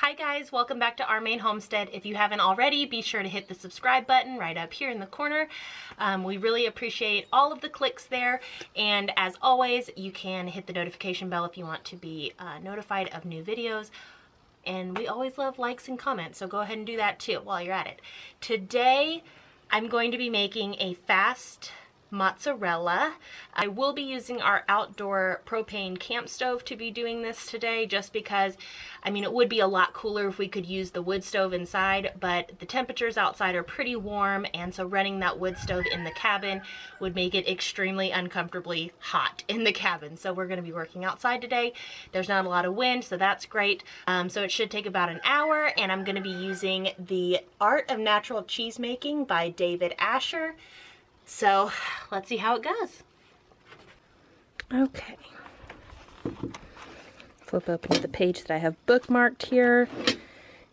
Hi guys, welcome back to our Maine Homestead. If you haven't already, be sure to hit the subscribe button right up here in the corner. We really appreciate all of the clicks there, and as always, you can hit the notification bell if you want to be notified of new videos. And we always love likes and comments, so go ahead and do that too while you're at it. Today, I'm going to be making a fast mozzarella. I will be using our outdoor propane camp stove to be doing this today, just because, I mean, it would be a lot cooler if we could use the wood stove inside, but the temperatures outside are pretty warm, and so running that wood stove in the cabin would make it extremely uncomfortably hot in the cabin. So we're going to be working outside today. There's not a lot of wind, so that's great. So it should take about an hour, and I'm going to be using the Art of Natural Cheesemaking by David Asher. So let's see how it goes. Okay. Flip open to the page that I have bookmarked here,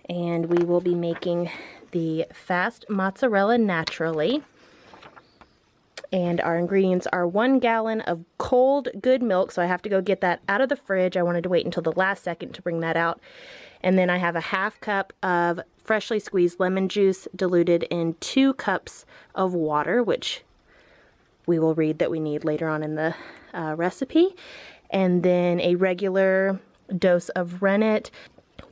and we will be making the fast mozzarella naturally. And our ingredients are 1 gallon of cold good milk, so I have to go get that out of the fridge. I wanted to wait until the last second to bring that out. And then I have a ½ cup of freshly squeezed lemon juice diluted in 2 cups of water, which we will read that we need later on in the recipe. And then a regular dose of rennet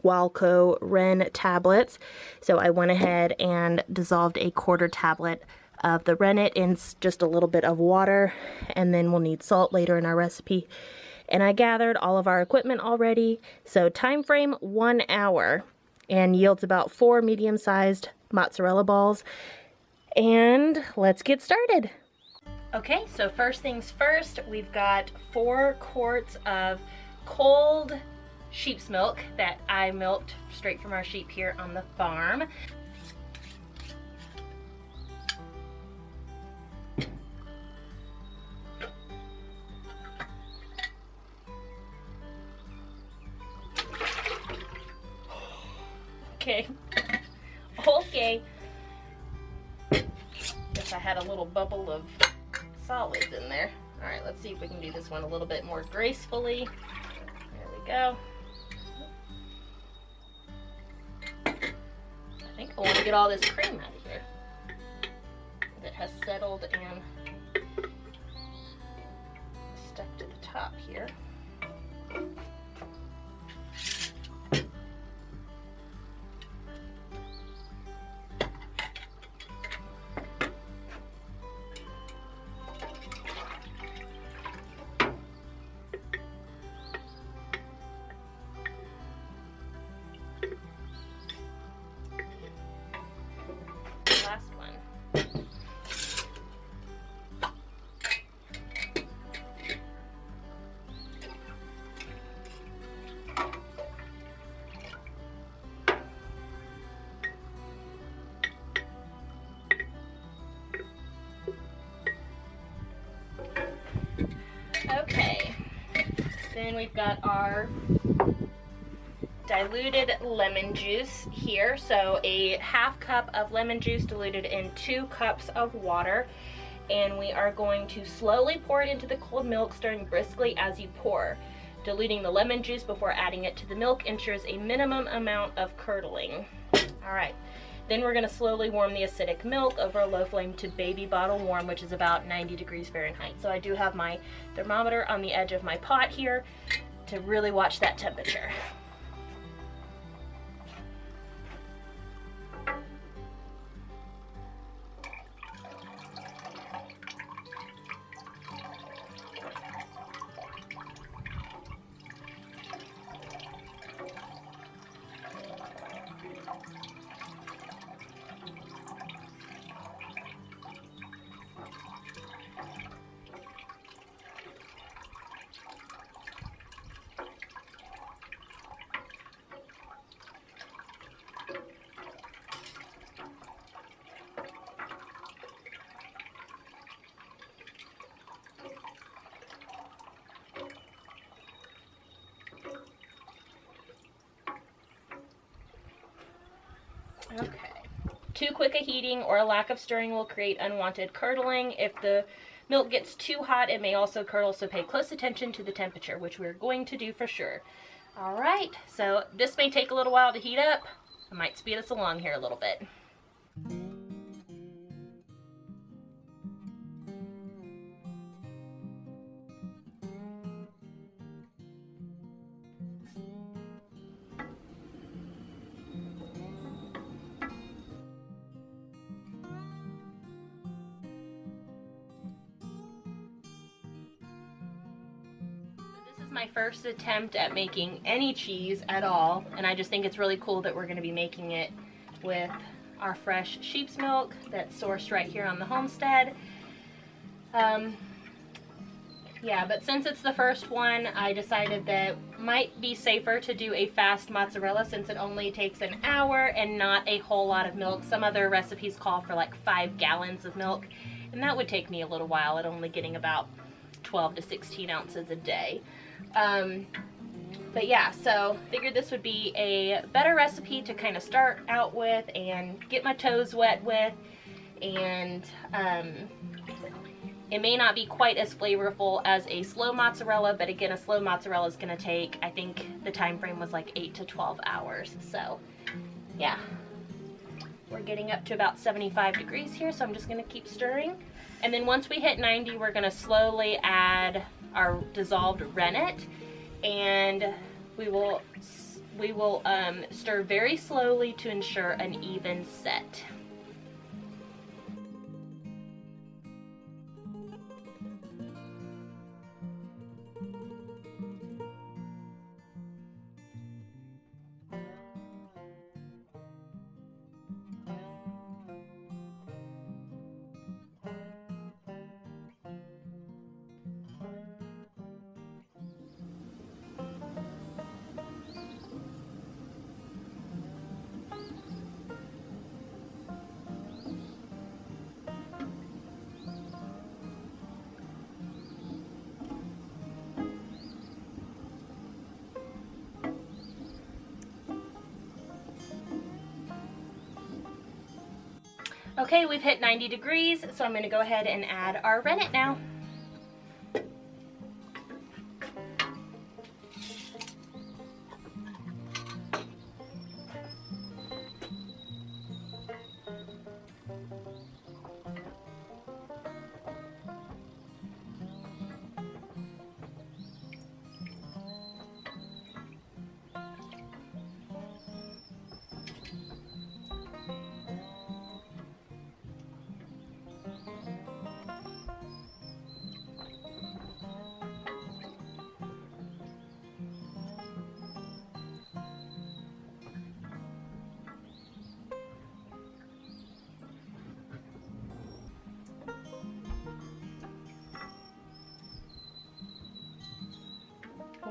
Walco Ren tablets. So I went ahead and dissolved a 1/4 tablet of the rennet in just a little bit of water, and then we'll need salt later in our recipe. And I gathered all of our equipment already. So time frame 1 hour, and yields about 4 medium-sized mozzarella balls. And let's get started. Okay, so first things first, we've got 4 quarts of cold sheep's milk that I milked straight from our sheep here on the farm. Okay. Guess I had a little bubble of solids in there. All right, let's see if we can do this one a little bit more gracefully. There we go. I think I want to get all this cream out of here that has settled and stuck to the top here. Last one. Okay, then we've got our diluted lemon juice here. So a ½ cup of lemon juice diluted in 2 cups of water, and we are going to slowly pour it into the cold milk, stirring briskly as you pour. Diluting the lemon juice before adding it to the milk ensures a minimum amount of curdling. All right, then we're going to slowly warm the acidic milk over a low flame to baby bottle warm, which is about 90 degrees Fahrenheit. So I do have my thermometer on the edge of my pot here to really watch that temperature. Okay. Too quick a heating or a lack of stirring will create unwanted curdling. If the milk gets too hot, it may also curdle, so pay close attention to the temperature, which we're going to do for sure. All right, so this may take a little while to heat up. I might speed us along here a little bit. My first attempt at making any cheese at all, and I just think it's really cool that we're going to be making it with our fresh sheep's milk that's sourced right here on the homestead. Yeah, but since it's the first one, I decided that might be safer to do a fast mozzarella since it only takes an hour and not a whole lot of milk. Some other recipes call for like 5 gallons of milk, and that would take me a little while at only getting about 12 to 16 ounces a day. But yeah, so figured this would be a better recipe to kind of start out with and get my toes wet with, and it may not be quite as flavorful as a slow mozzarella, but again, a slow mozzarella is going to take, I think the time frame was like 8 to 12 hours. So yeah, we're getting up to about 75 degrees here, so I'm just going to keep stirring. And then once we hit 90, we're going to slowly add our dissolved rennet, and we will stir very slowly to ensure an even set. Okay, we've hit 90 degrees, so I'm going to go ahead and add our rennet now.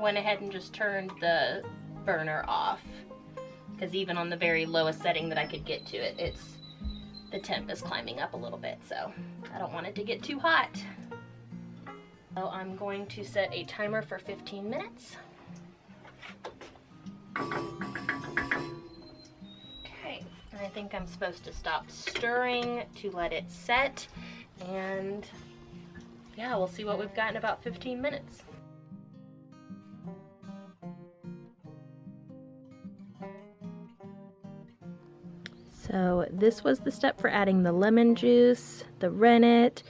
Went ahead and just turned the burner off, because even on the very lowest setting that I could get to it, the temp is climbing up a little bit, so I don't want it to get too hot. So I'm going to set a timer for 15 minutes. Okay, and I think I'm supposed to stop stirring to let it set, and yeah, we'll see what we've got in about 15 minutes. So this was the step for adding the lemon juice, the rennet,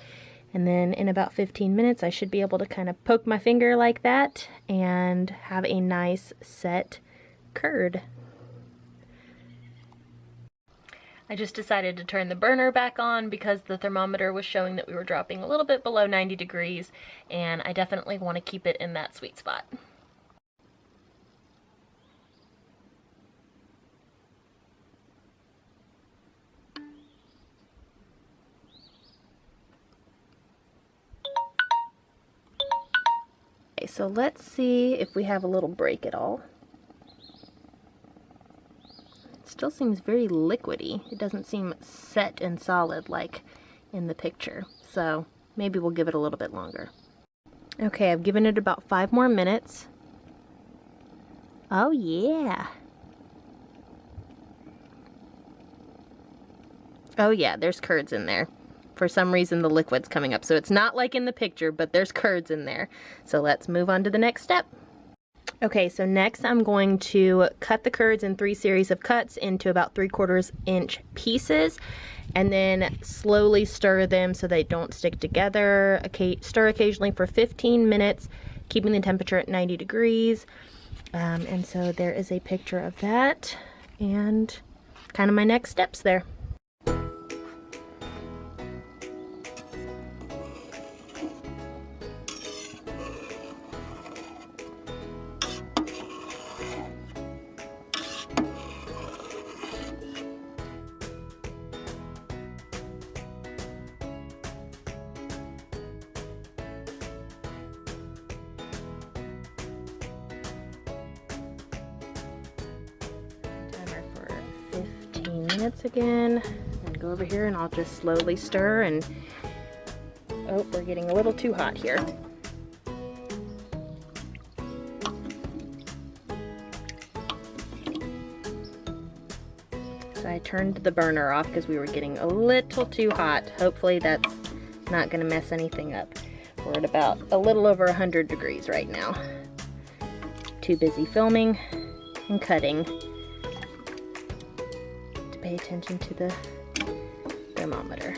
and then in about 15 minutes I should be able to kind of poke my finger like that and have a nice set curd. I just decided to turn the burner back on because the thermometer was showing that we were dropping a little bit below 90 degrees, and I definitely want to keep it in that sweet spot. Okay, so let's see if we have a little break at all. It still seems very liquidy. It doesn't seem set and solid like in the picture. So maybe we'll give it a little bit longer. Okay, I've given it about 5 more minutes. Oh yeah. Oh yeah, there's curds in there. For some reason the liquid's coming up, so it's not like in the picture, but there's curds in there. So let's move on to the next step. Okay, so next I'm going to cut the curds in 3 series of cuts into about 3/4 inch pieces, and then slowly stir them so they don't stick together. Stir occasionally for 15 minutes, keeping the temperature at 90 degrees. And so there is a picture of that and kind of my next steps there. For 15 minutes again, and go over here and I'll just slowly stir. And oh, we're getting a little too hot here. So I turned the burner off because we were getting a little too hot. Hopefully that's not going to mess anything up. We're at about a little over 100 degrees right now. Too busy filming and cutting to pay attention to the thermometer.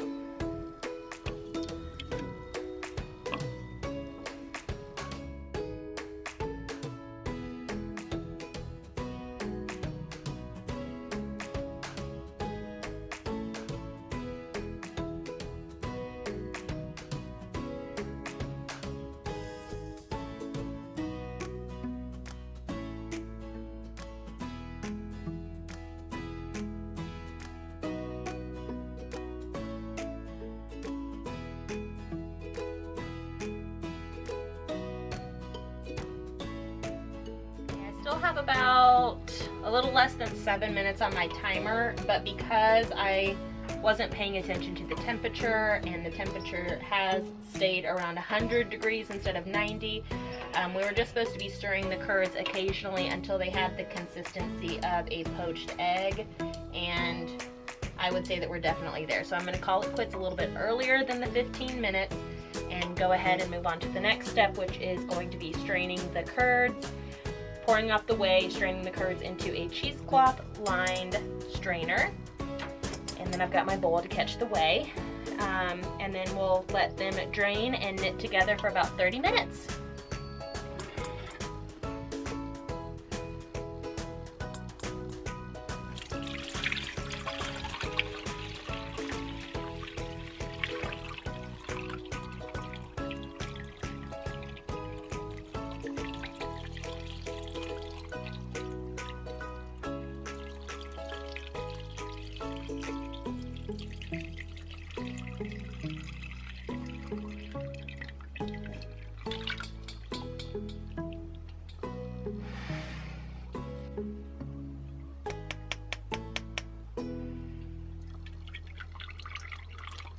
Still have about a little less than 7 minutes on my timer, but because I wasn't paying attention to the temperature, and the temperature has stayed around 100 degrees instead of 90, we were just supposed to be stirring the curds occasionally until they had the consistency of a poached egg, and I would say that we're definitely there. So I'm going to call it quits a little bit earlier than the 15 minutes and go ahead and move on to the next step, which is going to be straining the curds, pouring off the whey, straining the curds into a cheesecloth lined strainer. And then I've got my bowl to catch the whey. And then we'll let them drain and knit together for about 30 minutes.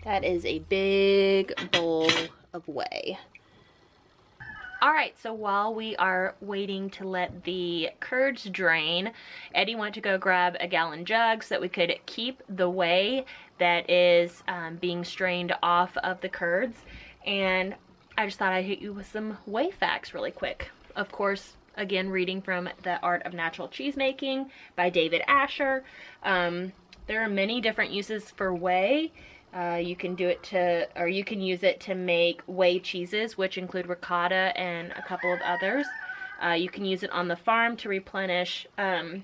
That is a big bowl of whey. Alright, so while we are waiting to let the curds drain, Eddie went to go grab a gallon jug so that we could keep the whey that is being strained off of the curds. And I just thought I'd hit you with some Whey Facts really quick. Of course, again, reading from The Art of Natural Cheesemaking by David Asher. There are many different uses for whey. You can do it you can use it to make whey cheeses, which include ricotta and a couple of others. You can use it on the farm to replenish, or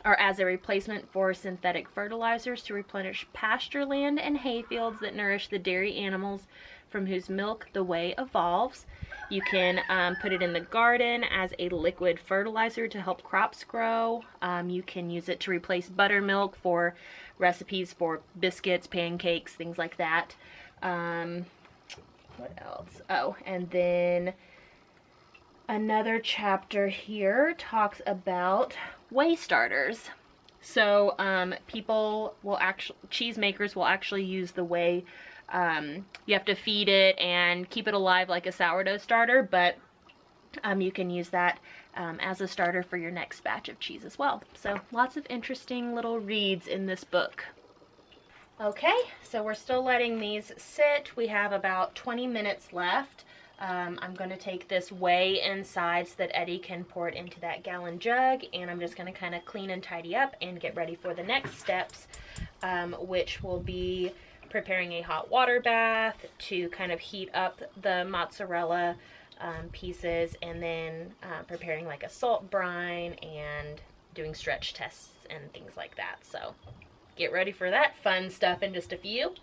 as a replacement for synthetic fertilizers to replenish pasture land and hay fields that nourish the dairy animals from whose milk the whey evolves. You can put it in the garden as a liquid fertilizer to help crops grow. You can use it to replace buttermilk for recipes for biscuits, pancakes, things like that. What else? Oh, and then another chapter here talks about whey starters. So cheesemakers will actually use the whey. You have to feed it and keep it alive like a sourdough starter, but you can use that as a starter for your next batch of cheese as well. So lots of interesting little reads in this book. Okay, so we're still letting these sit. We have about 20 minutes left. I'm going to take this whey inside so that Eddie can pour it into that gallon jug, and I'm just going to kind of clean and tidy up and get ready for the next steps, which will be preparing a hot water bath to kind of heat up the mozzarella pieces, and then preparing like a salt brine and doing stretch tests and things like that. So get ready for that fun stuff in just a few.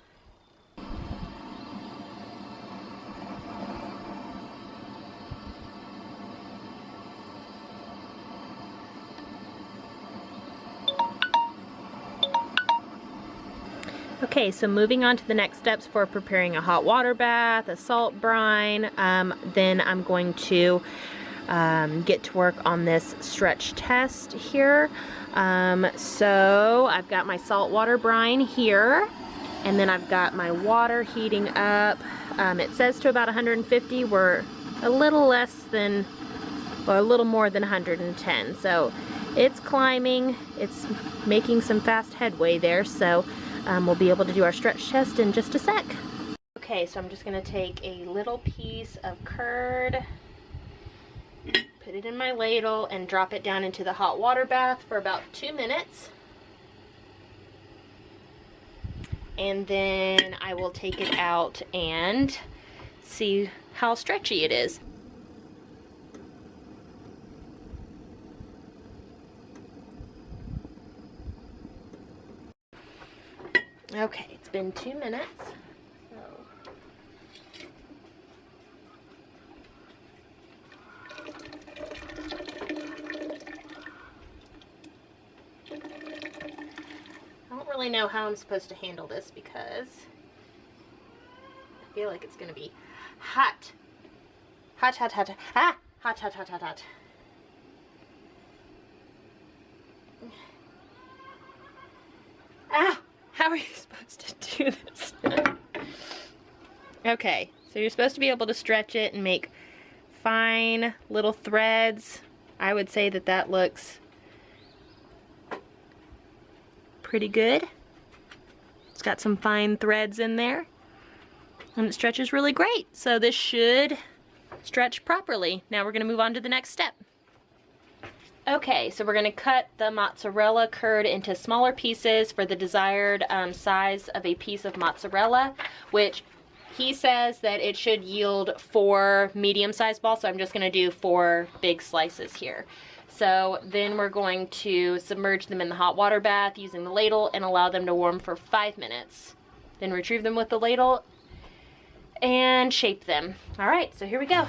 Okay, so moving on to the next steps for preparing a hot water bath, a salt brine, then I'm going to get to work on this stretch test here. So I've got my salt water brine here, and then I've got my water heating up. It says to about 150. We're a little less than, or a little more than 110. So it's climbing, it's making some fast headway there. So we'll be able to do our stretch test in just a sec. Okay, so I'm just going to take a little piece of curd, put it in my ladle, and drop it down into the hot water bath for about 2 minutes. And then I will take it out and see how stretchy it is. Okay, it's been 2 minutes. I don't really know how I'm supposed to handle this because I feel like it's going to be hot. Hot, hot, hot, ah! Hot, hot, hot, hot, hot. Ah! How are you supposed to do this? Okay, so you're supposed to be able to stretch it and make fine little threads. I would say that that looks pretty good. It's got some fine threads in there, and it stretches really great. So this should stretch properly. Now we're going to move on to the next step. Okay, so we're going to cut the mozzarella curd into smaller pieces for the desired size of a piece of mozzarella, which he says that it should yield 4 medium-sized balls, so I'm just going to do 4 big slices here. So then we're going to submerge them in the hot water bath using the ladle and allow them to warm for 5 minutes. Then retrieve them with the ladle and shape them. All right, so here we go.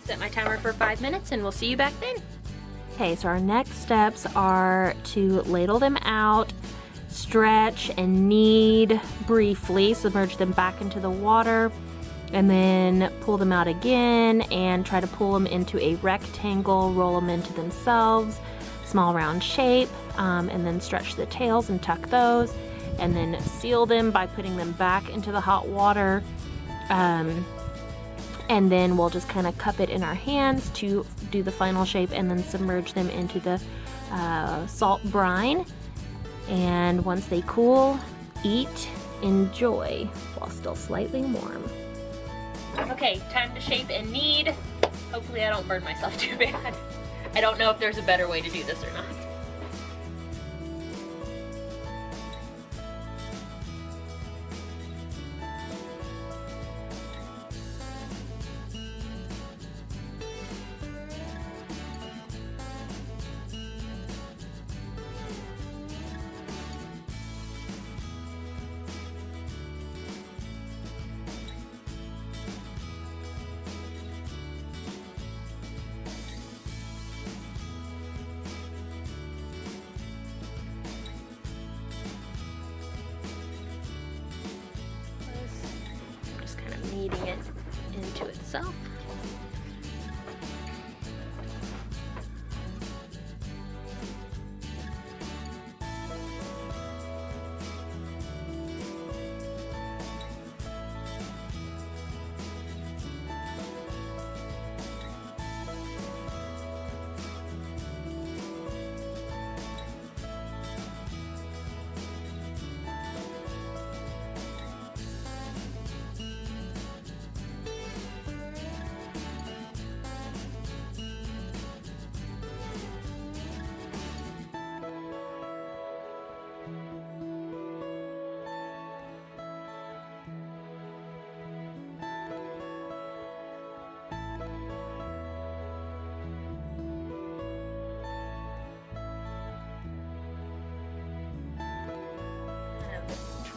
Set my timer for 5 minutes and we'll see you back then. Okay, so our next steps are to ladle them out, stretch and knead briefly, submerge them back into the water, and then pull them out again and try to pull them into a rectangle, roll them into themselves, small round shape, and then stretch the tails and tuck those, and then seal them by putting them back into the hot water. And then we'll just kind of cup it in our hands to do the final shape, and then submerge them into the salt brine. And once they cool, eat, enjoy while still slightly warm. Okay, time to shape and knead. Hopefully I don't burn myself too bad. I don't know if there's a better way to do this or not. Kneading it into itself.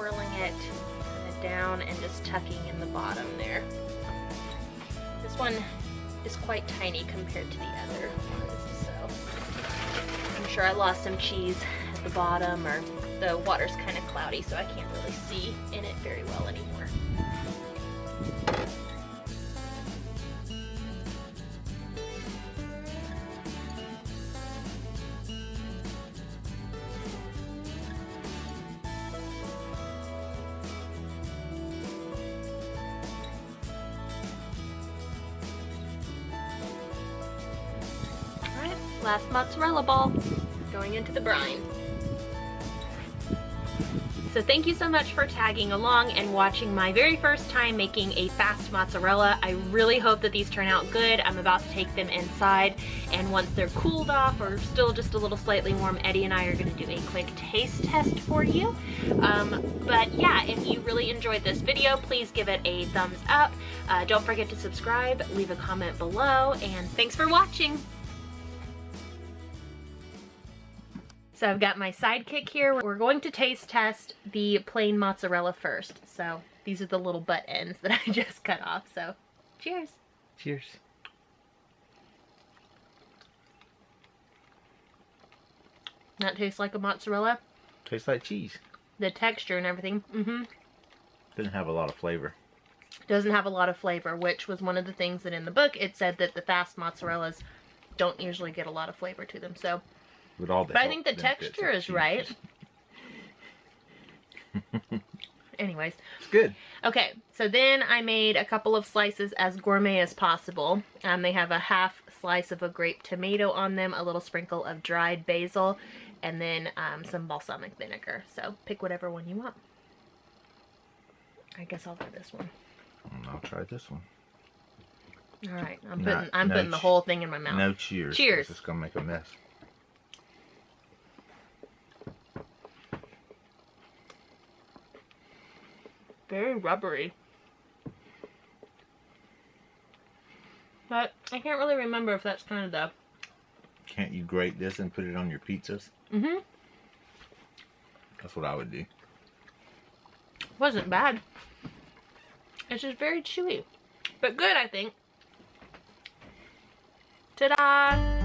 twirling it kind of down and just tucking in the bottom there. This one is quite tiny compared to the other ones, so I'm sure I lost some cheese at the bottom, or the water's kind of cloudy, so I can't really see in it very well anymore. Last mozzarella ball going into the brine. So thank you so much for tagging along and watching my very first time making a fast mozzarella. I really hope that these turn out good. I'm about to take them inside, and once they're cooled off or still just a little slightly warm, Eddie and I are going to do a quick taste test for you. But yeah, if you really enjoyed this video, please give it a thumbs up. Don't forget to subscribe, leave a comment below, and thanks for watching. So I've got my sidekick here. We're going to taste test the plain mozzarella first. So these are the little butt ends that I just cut off. So cheers. Cheers. That tastes like a mozzarella. Tastes like cheese. The texture and everything. Doesn't have a lot of flavor. Doesn't have a lot of flavor, which was one of the things that in the book it said that the fast mozzarellas don't usually get a lot of flavor to them. So. With all But I think the texture is right. Anyways. It's good. Okay, so then I made a couple of slices as gourmet as possible. They have a half slice of a grape tomato on them, a little sprinkle of dried basil, and then some balsamic vinegar. So pick whatever one you want. I guess I'll do this one. I'll try this one. All right, I'm putting the whole thing in my mouth. No cheers. Cheers. It's just gonna make a mess. Very rubbery. But I can't really remember if that's kind of the... Can't you grate this and put it on your pizzas? That's what I would do. Wasn't bad. It's just very chewy. But good, I think. Ta-da!